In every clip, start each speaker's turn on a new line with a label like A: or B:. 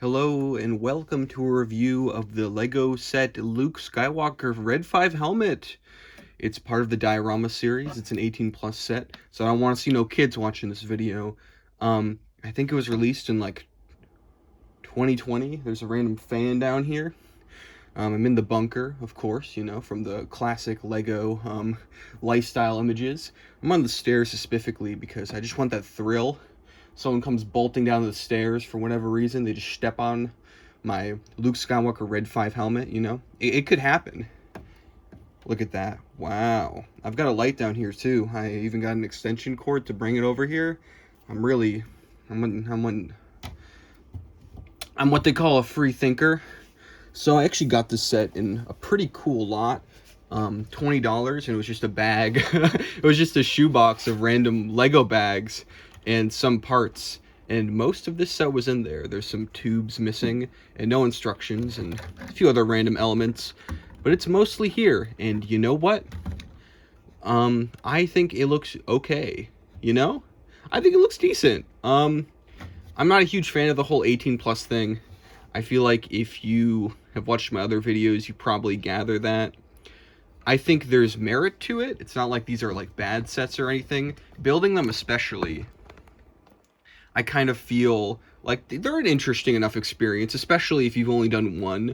A: Hello and welcome to a review of the LEGO set Luke Skywalker Red 5 helmet. It's part of the diorama series. It's an 18 plus set, so I don't want to see no kids watching this video. I think it was released in like 2020. There's a random fan down here. I'm in the bunker, of course, you know, from the classic LEGO lifestyle images. I'm on the stairs specifically because I just want that thrill. Someone comes bolting down the stairs for whatever reason, they just step on my Luke Skywalker Red 5 helmet, you know? It could happen. Look at that. Wow. I've got a light down here too. I even got an extension cord to bring it over here. I'm what they call a free thinker. So I actually got this set in a pretty cool lot. $20, and it was just a bag. It was just a shoebox of random Lego bags and some parts, and most of this set was in there. There's some tubes missing and no instructions and a few other random elements, but it's mostly here. And you know what? I think it looks okay. You know, I think it looks decent. I'm not a huge fan of the whole 18 plus thing. I feel like if you have watched my other videos, you probably gather that. I think there's merit to it. It's not like these are like bad sets or anything. Building them especially, I kind of feel like they're an interesting enough experience, especially if you've only done one.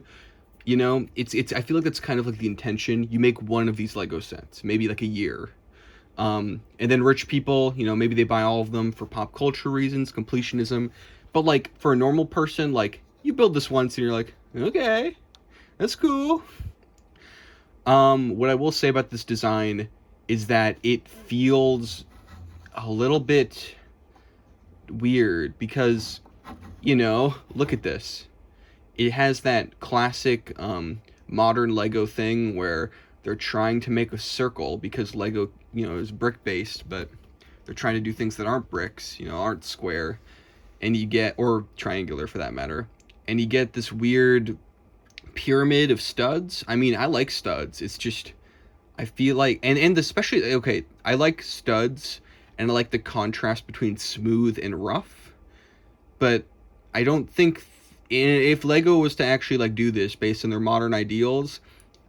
A: You know, I feel like that's kind of like the intention. You make one of these Lego sets, maybe like a year. And then rich people, you know, maybe they buy all of them for pop culture reasons, completionism. But like for a normal person, like you build this once and you're like, okay, that's cool. What I will say about this design is that it feels a little bit weird because, you know, look at this. It has that classic modern Lego thing where they're trying to make a circle because Lego, you know, is brick based, but they're trying to do things that aren't bricks, you know, aren't square, and you get, or triangular for that matter, and you get this weird pyramid of studs. I mean, I like studs. It's just, I feel like, and especially, okay, I like studs and I like the contrast between smooth and rough, but I don't think if Lego was to actually like do this based on their modern ideals,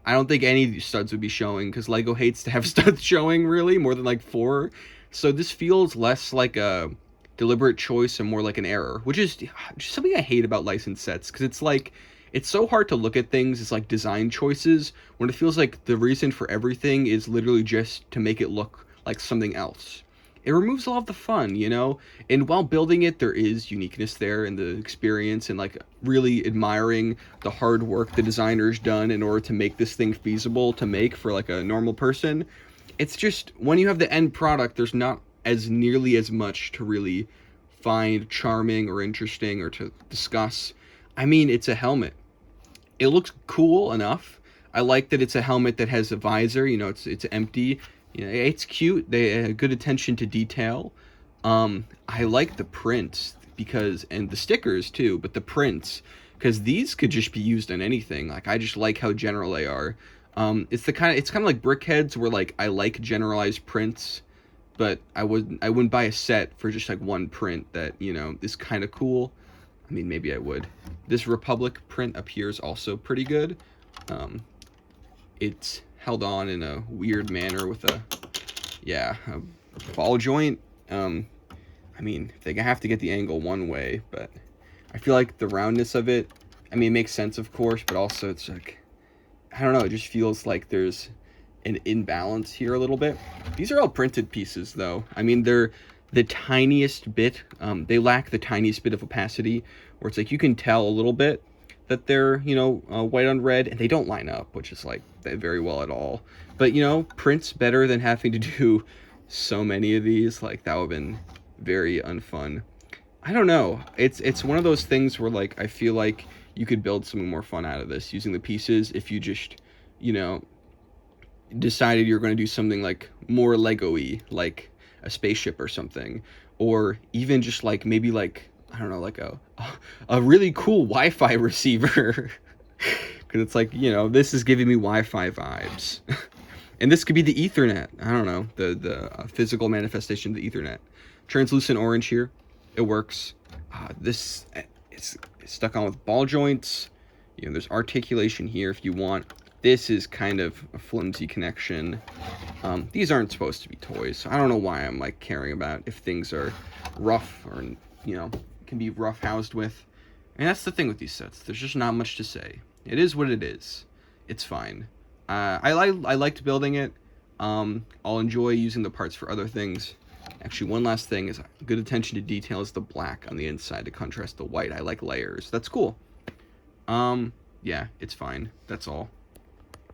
A: I don't think any of these studs would be showing, because Lego hates to have studs showing really more than like 4. So this feels less like a deliberate choice and more like an error, which is just something I hate about licensed sets, because it's like, it's so hard to look at things as like design choices when it feels like the reason for everything is literally just to make it look like something else. It removes a lot of the fun, you know? And while building it, there is uniqueness there in the experience and like really admiring the hard work the designer's done in order to make this thing feasible to make for like a normal person. It's just when you have the end product, there's not as nearly as much to really find charming or interesting or to discuss. I mean, it's a helmet. It looks cool enough. I like that it's a helmet that has a visor, you know, it's empty. You know, it's cute. They have good attention to detail. I like the prints because, and the stickers too, but the prints, because these could just be used on anything. Like, I just like how general they are. It's kind of like BrickHeadz, where like I like generalized prints, but I wouldn't buy a set for just like one print that, you know, is kind of cool. I mean, maybe I would. This Republic print up here is also pretty good. It's held on in a weird manner with a ball joint. I mean, they have to get the angle one way, but I feel like the roundness of it, I mean, it makes sense, of course, but also it's like, I don't know, it just feels like there's an imbalance here a little bit. These are all printed pieces, though. I mean, they're the tiniest bit. They lack the tiniest bit of opacity, where it's like you can tell a little bit that they're, you know, white on red, and they don't line up, which is like very well at all. But, you know, print's better than having to do so many of these. Like, that would have been very unfun. I don't know. It's one of those things where, like, I feel like you could build something more fun out of this using the pieces if you just, you know, decided you're going to do something like more Lego-y, like a spaceship or something, or even just like maybe like, I don't know, like a really cool Wi-Fi receiver. Because it's like, you know, this is giving me Wi-Fi vibes. And this could be the Ethernet. I don't know, the physical manifestation of the Ethernet. Translucent orange here. It works. This is stuck on with ball joints. You know, there's articulation here if you want. This is kind of a flimsy connection. These aren't supposed to be toys, so I don't know why I'm like caring about if things are rough or, you know, can be rough housed with. And that's the thing with these sets. There's just not much to say. It is what it is. It's fine. I liked building it. I'll enjoy using the parts for other things. Actually, one last thing is good attention to detail is the black on the inside to contrast the white. I like layers. That's cool. Yeah, it's fine. That's all.